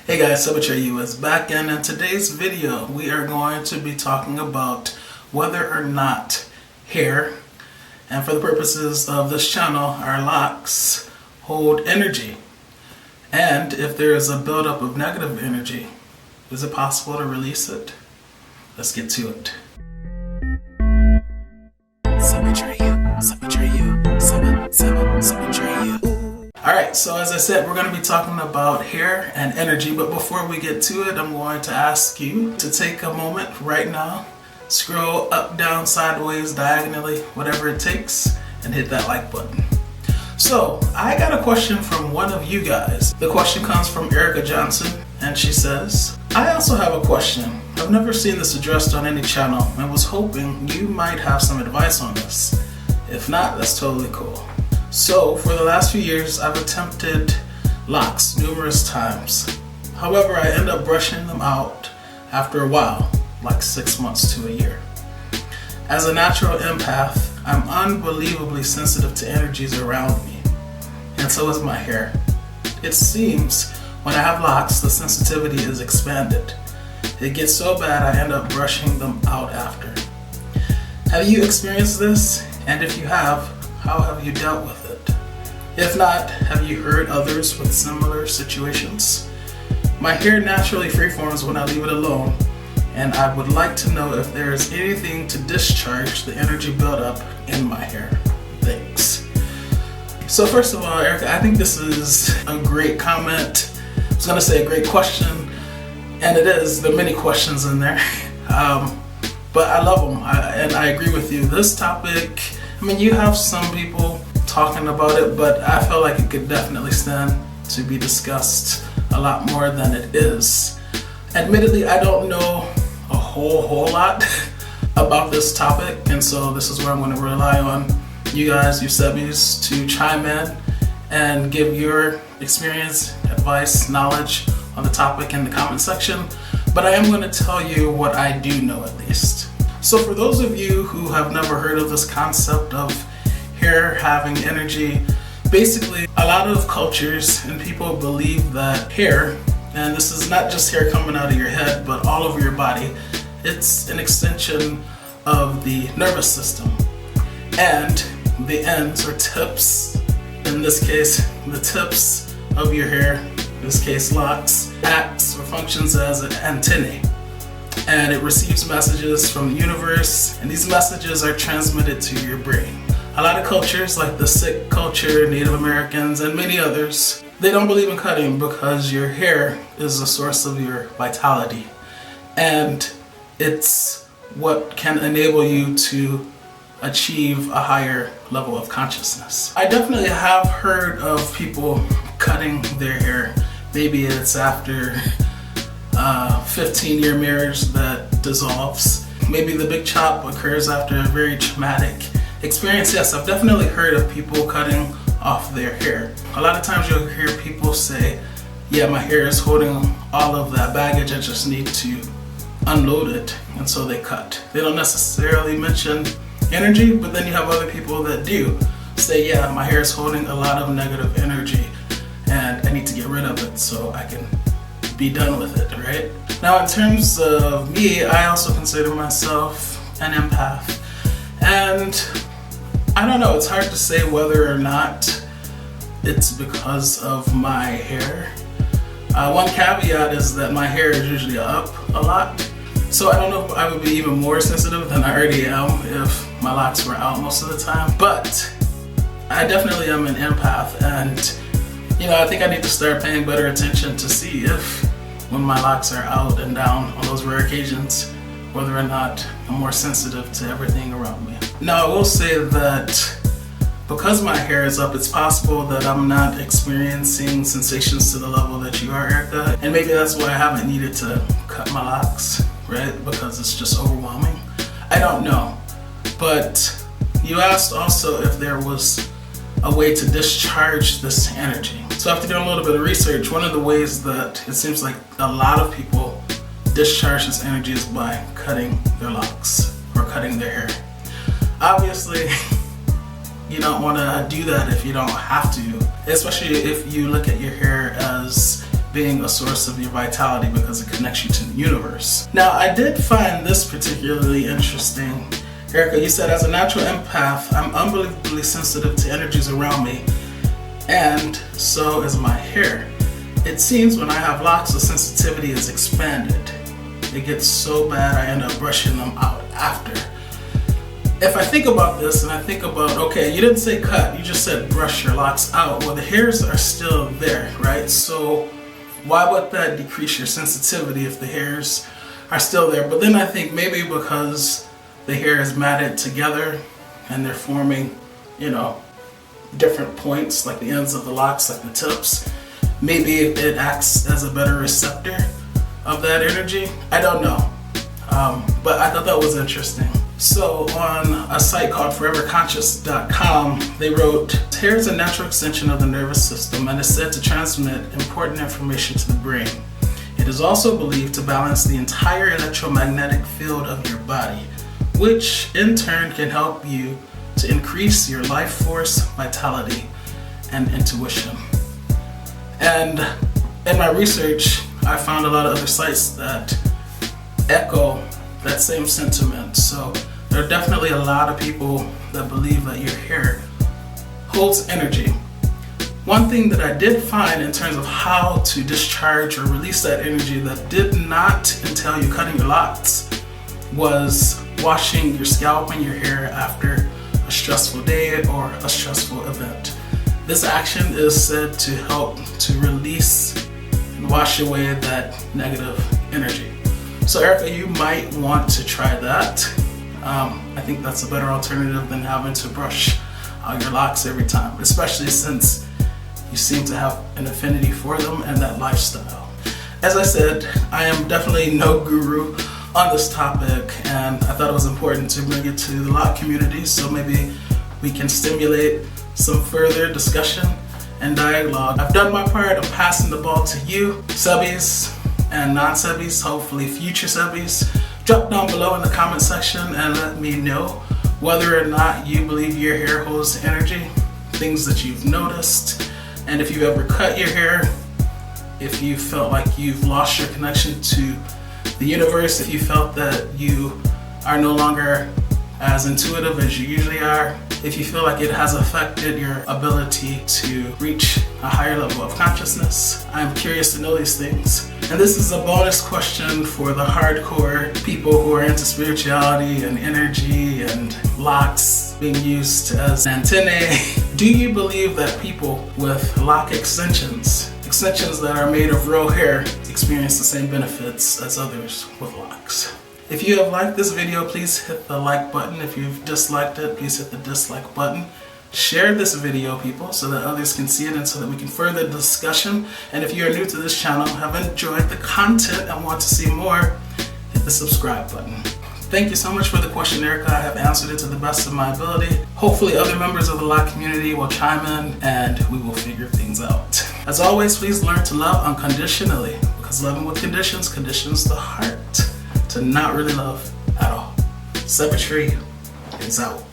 Hey guys, Atreyu is back, and in today's video we are going to be talking about whether or not hair, and for the purposes of this channel, our locks, hold energy. And if there is a buildup of negative energy, is it possible to release it? Let's get to it. Alright, so as I said, we're going to be talking about hair and energy, but before we get to it, I'm going to ask you to take a moment right now, scroll up, down, sideways, diagonally, whatever it takes, and hit that like button. So, I got a question from one of you guys. The question comes from Erica Johnson, and she says, I also have a question. I've never seen this addressed on any channel, and was hoping you might have some advice on this. If not, that's totally cool. So, for the last few years, I've attempted locks numerous times. However, I end up brushing them out after a while, like 6 months to a year. As a natural empath, I'm unbelievably sensitive to energies around me, and so is my hair. It seems when I have locks, the sensitivity is expanded. It gets so bad I end up brushing them out after. Have you experienced this? And if you have, how have you dealt with it? If not, have you heard others with similar situations? My hair naturally freeforms when I leave it alone, and I would like to know if there is anything to discharge the energy buildup in my hair. Thanks. So first of all, Erica, I think this is a great comment. I was gonna say a great question, and it is. There are many questions in there, but I love them, and I agree with you. This topic, I mean, you have some people talking about it, but I feel like it could definitely stand to be discussed a lot more than it is. Admittedly, I don't know a whole lot about this topic, and so this is where I'm going to rely on you guys, you Sebbies, to chime in and give your experience, advice, knowledge on the topic in the comment section. But I am going to tell you what I do know, at least. So for those of you who have never heard of this concept of hair having energy, basically a lot of cultures and people believe that hair, and this is not just hair coming out of your head, but all over your body, it's an extension of the nervous system. And the ends or tips, in this case, the tips of your hair, in this case locks, acts or functions as an antennae. And it receives messages from the universe, and these messages are transmitted to your brain. A lot of cultures, like the Sikh culture, Native Americans, and many others, they don't believe in cutting because your hair is the source of your vitality. And it's what can enable you to achieve a higher level of consciousness. I definitely have heard of people cutting their hair. Maybe it's after 15-year marriage that dissolves. Maybe the big chop occurs after a very traumatic experience. Yes, I've definitely heard of people cutting off their hair. A lot of times you'll hear people say, yeah, my hair is holding all of that baggage, I just need to unload it, and so they cut. They don't necessarily mention energy, but then you have other people that do say, yeah, my hair is holding a lot of negative energy and I need to get rid of it so I can be done with it, right? Now in terms of me, I also consider myself an empath, and I don't know, it's hard to say whether or not it's because of my hair. One caveat is that my hair is usually up a lot, so I don't know if I would be even more sensitive than I already am if my locks were out most of the time, but I definitely am an empath, and I think I need to start paying better attention to see if when my locks are out and down on those rare occasions, whether or not I'm more sensitive to everything around me. Now I will say that because my hair is up, it's possible that I'm not experiencing sensations to the level that you are, Erica, and maybe that's why I haven't needed to cut my locks, right? Because it's just overwhelming. I don't know. But you asked also if there was a way to discharge this energy. So after doing a little bit of research, one of the ways that it seems like a lot of people discharge this energy is by cutting their locks or cutting their hair. Obviously, you don't want to do that if you don't have to, especially if you look at your hair as being a source of your vitality because it connects you to the universe. Now, I did find this particularly interesting. Erica, you said, as a natural empath, I'm unbelievably sensitive to energies around me, and so is my hair. It seems when I have locks, the sensitivity is expanded. It gets so bad I end up brushing them out after. If I think about this and I think about, okay, you didn't say cut, you just said brush your locks out. Well, the hairs are still there, right? So why would that decrease your sensitivity if the hairs are still there? But then I think maybe because the hair is matted together and they're forming, different points, like the ends of the locks, like the tips. Maybe it acts as a better receptor of that energy. I don't know. But I thought that was interesting. So on a site called foreverconscious.com, they wrote, hair is a natural extension of the nervous system and is said to transmit important information to the brain. It is also believed to balance the entire electromagnetic field of your body, which in turn can help you to increase your life force, vitality, and intuition. And in my research, I found a lot of other sites that echo that same sentiment. So there are definitely a lot of people that believe that your hair holds energy. One thing that I did find in terms of how to discharge or release that energy that did not entail you cutting your locks was washing your scalp and your hair after a stressful day or a stressful event. This action is said to help to release and wash away that negative energy. So Erica, you might want to try that. I think that's a better alternative than having to brush out your locks every time, especially since you seem to have an affinity for them and that lifestyle. As I said, I am definitely no guru on this topic, and I thought it was important to bring it to the Loc community so maybe we can stimulate some further discussion and dialogue. I've done my part. I'm passing the ball to you, Sebbies and non-Sebbies, hopefully future Sebbies. Drop down below in the comment section and let me know whether or not you believe your hair holds energy, things that you've noticed, and if you've ever cut your hair, if you felt like you've lost your connection to the universe, if you felt that you are no longer as intuitive as you usually are, if you feel like it has affected your ability to reach a higher level of consciousness. I'm curious to know these things. And this is a bonus question for the hardcore people who are into spirituality and energy and locks being used as antennae. Do you believe that people with lock extensions that are made of real hair, experience the same benefits as others with locks? If you have liked this video, please hit the like button. If you've disliked it, please hit the dislike button. Share this video, people, so that others can see it and so that we can further discussion. And if you are new to this channel, have enjoyed the content and want to see more, hit the subscribe button. Thank you so much for the question, Erica. I have answered it to the best of my ability. Hopefully other members of the Loc community will chime in and we will figure things out. As always, please learn to love unconditionally, because loving with conditions conditions the heart to not really love at all. Atreyu is out.